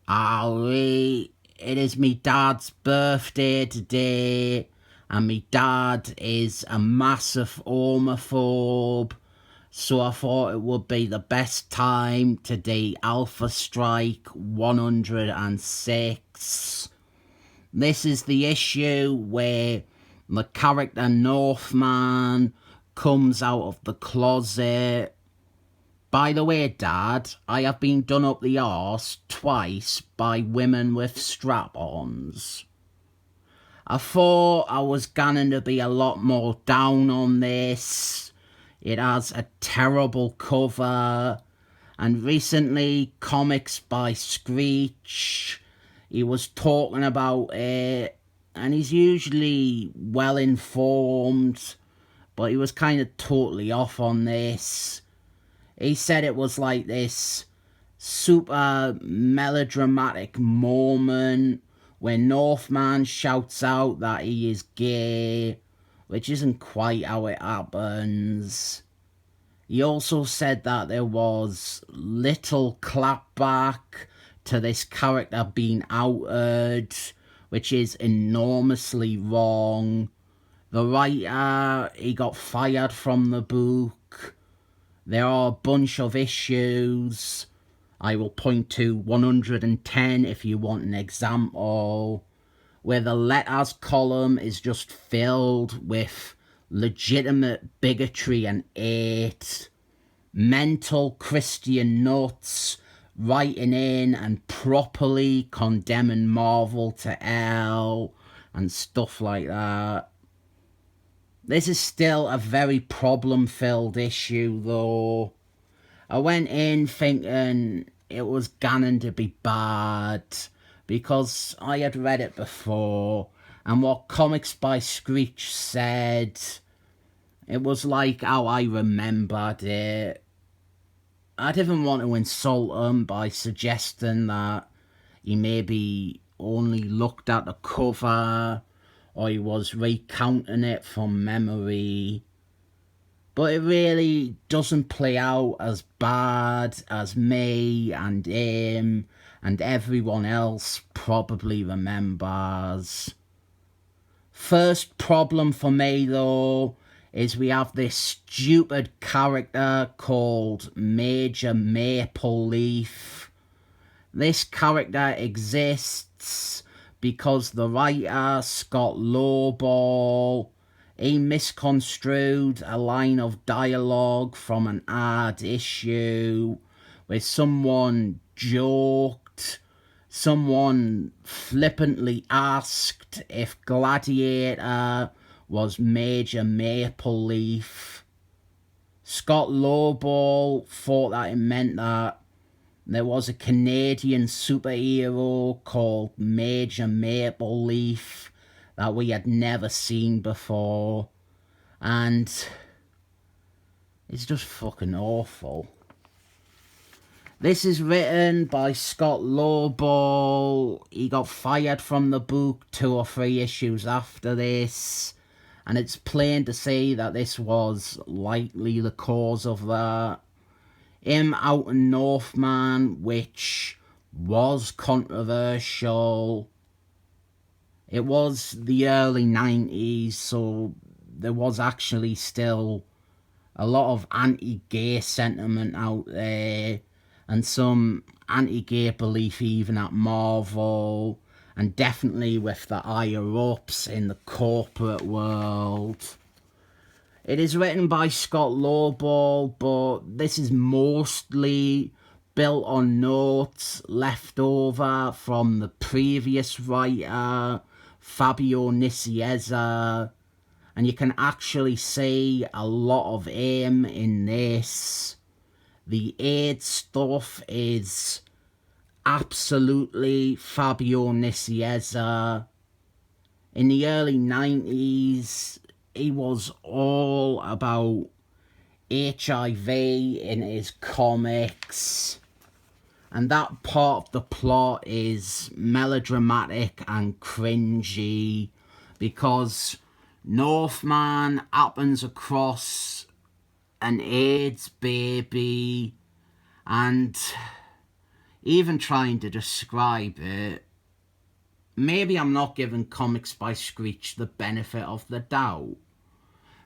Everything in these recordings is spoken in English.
Ari, it is me dad's birthday today, and me dad is a massive homophobe, so I thought it would be the best time to do Alpha Strike 106. This is the issue where the character Northman comes out of the closet. By the way, Dad, I have been done up the arse twice by women with strap-ons. I thought I was going to be a lot more down on this. It has a terrible cover. And recently, Comics by Screech, he was talking about it. And he's usually well informed, but he was kind of totally off on this. He said it was like this super melodramatic moment where Northman shouts out that he is gay, which isn't quite how it happens. He also said that there was little clapback to this character being outed, which is enormously wrong. The writer, he got fired from the book. There are a bunch of issues. I will point to 110 if you want an example, where the letters column is just filled with legitimate bigotry and hate. Mental Christian nuts writing in and properly condemning Marvel to hell and stuff like that. This is still a very problem-filled issue, though. I went in thinking it was going to be bad, because I had read it before, and what Comics by Screech said, it was like how I remembered it. I didn't want to insult him by suggesting that he maybe only looked at the cover, or he was recounting it from memory. But it really doesn't play out as bad as me and him and everyone else probably remembers. First problem for me, though, is we have this stupid character called Major Maple Leaf. This character exists because the writer, Scott Lobdell, he misconstrued a line of dialogue from an ad issue where someone flippantly asked if Gladiator was Major Maple Leaf. Scott Lobdell thought that it meant that there was a Canadian superhero called Major Maple Leaf that we had never seen before, and it's just fucking awful. This is written by Scott Lobdell. He got fired from the book 2 or 3 issues after this, and it's plain to see that this was likely the cause of that. Him out in Northman, which was controversial. It was the early 90s, so there was actually still a lot of anti-gay sentiment out there, and some anti-gay belief even at Marvel, and definitely with the higher-ups in the corporate world. It is written by Scott Lobdell, but this is mostly built on notes left over from the previous writer, Fabio Nicieza, and you can actually see a lot of him in this. The AIDS stuff is absolutely Fabio Nicieza. In the early 90s, he was all about HIV in his comics, and that part of the plot is melodramatic and cringy because Northman happens across an AIDS baby, and even trying to describe it, maybe I'm not giving Comics by Screech the benefit of the doubt.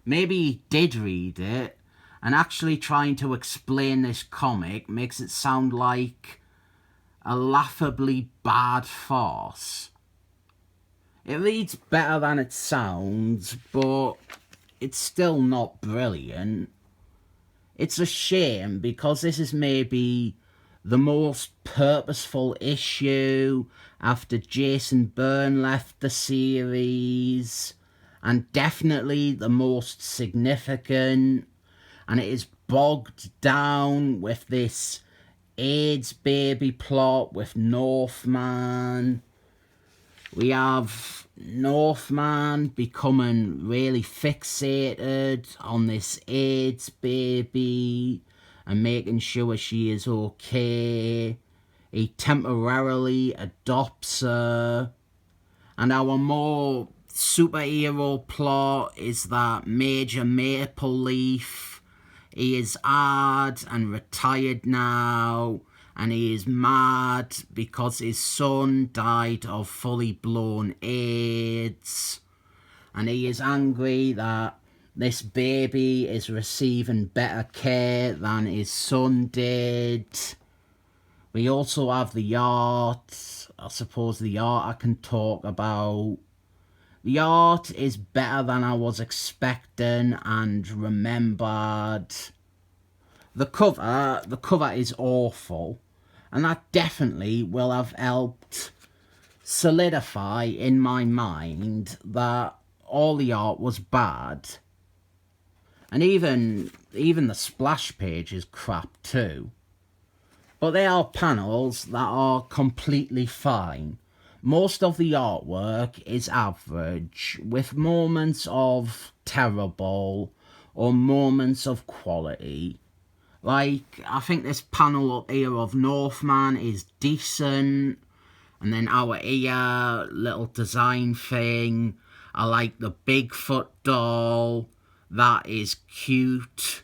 Maybe he did read it, and actually trying to explain this comic makes it sound like a laughably bad farce. It reads better than it sounds, but it's still not brilliant. It's a shame because this is maybe the most purposeful issue after Jason Byrne left the series, and definitely the most significant, and it is bogged down with this AIDS baby plot with Northman. We have Northman becoming really fixated on this AIDS baby and making sure she is okay. He temporarily adopts her. And our more superhero plot is that Major Maple Leaf, he is hard and retired now, and he is mad because his son died of fully blown AIDS, and he is angry that this baby is receiving better care than his son did. We also have the art. I suppose the art I can talk about. The art is better than I was expecting and remembered. The cover is awful, and that definitely will have helped solidify in my mind that all the art was bad. And even the splash page is crap too. But there are panels that are completely fine. Most of the artwork is average, with moments of terrible or moments of quality. Like, I think this panel up here of Northman is decent. And then our ear little design thing. I like the Bigfoot doll. That is cute.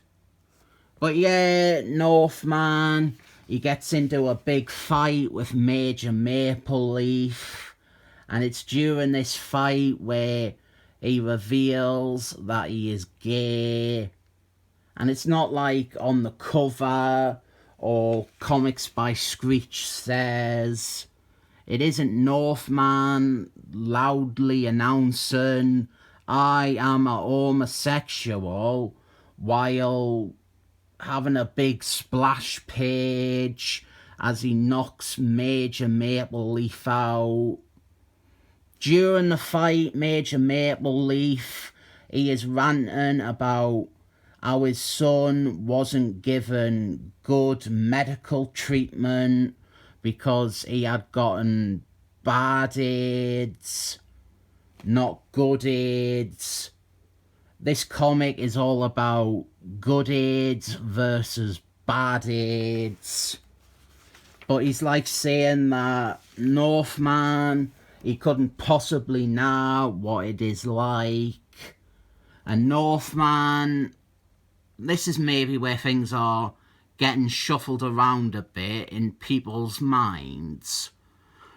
But yeah, Northman, he gets into a big fight with Major Maple Leaf. And it's during this fight where he reveals that he is gay. And it's not like on the cover or Comics by Screech says. It isn't Northman loudly announcing, I am a homosexual, while having a big splash page as he knocks Major Maple Leaf out. During the fight, Major Maple Leaf, he is ranting about how his son wasn't given good medical treatment because he had gotten bad AIDS, not good AIDS. This comic is all about good AIDS versus bad AIDS. But he's like saying that Northman, he couldn't possibly know what it is like. And Northman, this is maybe where things are getting shuffled around a bit in people's minds.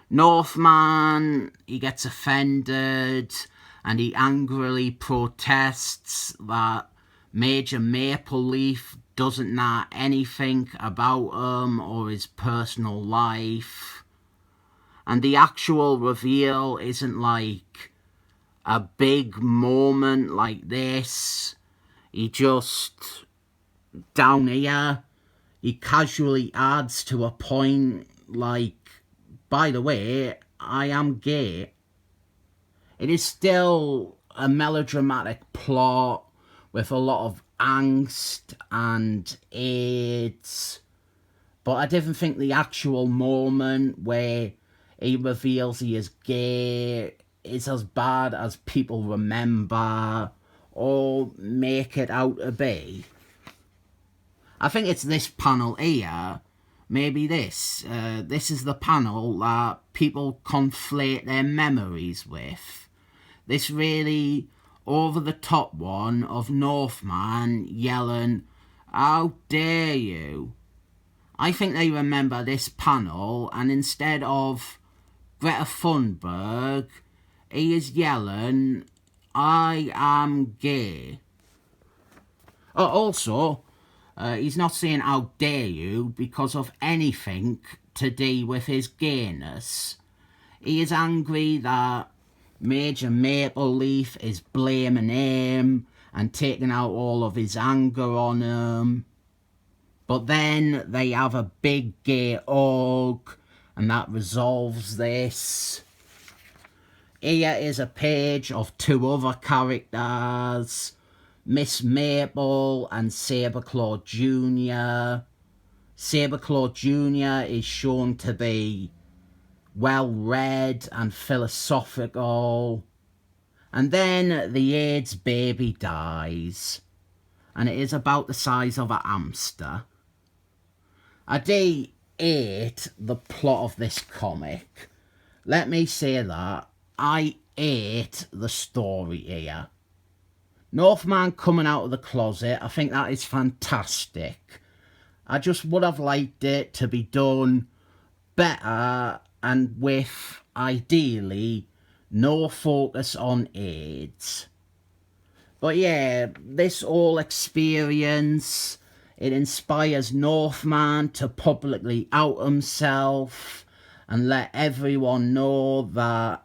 Northman, he gets offended and he angrily protests that Major Maple Leaf doesn't know anything about him or his personal life. And the actual reveal isn't like a big moment like this. He just, down here, he casually adds to a point like, by the way, I am gay. It is still a melodramatic plot with a lot of angst and AIDS, but I didn't think the actual moment where he reveals he is gay is as bad as people remember or make it out to be. I think it's this panel here, maybe this. This is the panel that people conflate their memories with. This really over-the-top one of Northman yelling, "How dare you?" I think they remember this panel, and instead of Greta Thunberg, he is yelling, "I am gay." Oh, also, he's not saying "how dare you" because of anything to do with his gayness. He is angry that Major Maple Leaf is blaming him and taking out all of his anger on him. But then they have a big gay hug, and that resolves this. Here is a page of two other characters, Miss Maple and Saberclaw Jr. Saberclaw Jr. is shown to be well-read and philosophical. And then the AIDS baby dies, and it is about the size of a hamster. I do hate the plot of this comic. Let me say that. I hate the story here. Northman coming out of the closet, I think that is fantastic. I just would have liked it to be done better and with, ideally, no focus on AIDS. But yeah, this whole experience, it inspires Northman to publicly out himself and let everyone know that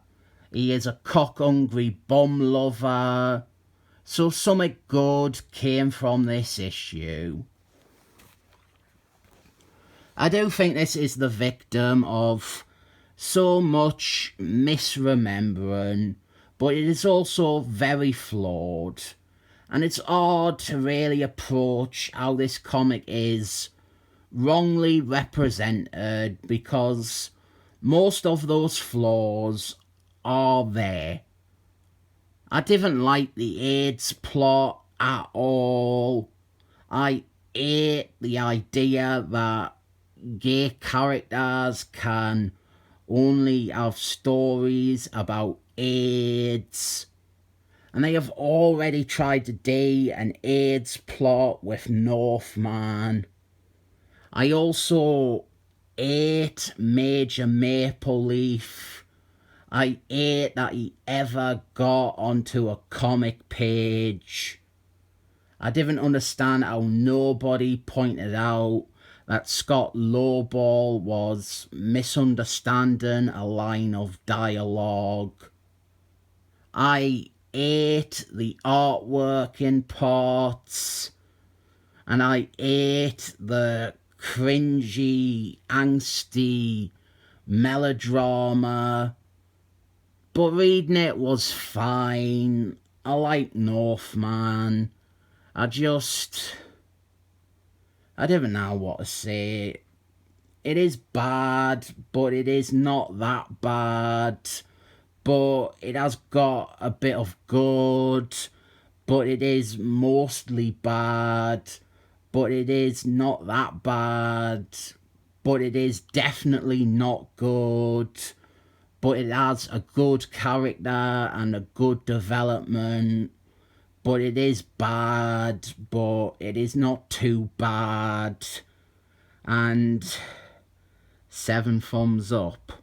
he is a cock-hungry bum lover. So something good came from this issue. I do think this is the victim of so much misremembering, but it is also very flawed. And it's hard to really approach how this comic is wrongly represented because most of those flaws are there. I didn't like the AIDS plot at all. I hate the idea that gay characters can only have stories about AIDS. And they have already tried to do an AIDS plot with Northman. I also hate Major Maple Leaf. I hate that he ever got onto a comic page. I didn't understand how nobody pointed out that Scott Lobdell was misunderstanding a line of dialogue. I hate the artwork in parts, and I hate the cringy, angsty melodrama, but reading it was fine. I like Northman. I don't know what to say. It is bad, but it is not that bad. But it has got a bit of good, but it is mostly bad. But it is not that bad. But it is definitely not good. But it has a good character and a good development. But it is bad, but it is not too bad. And 7 thumbs up.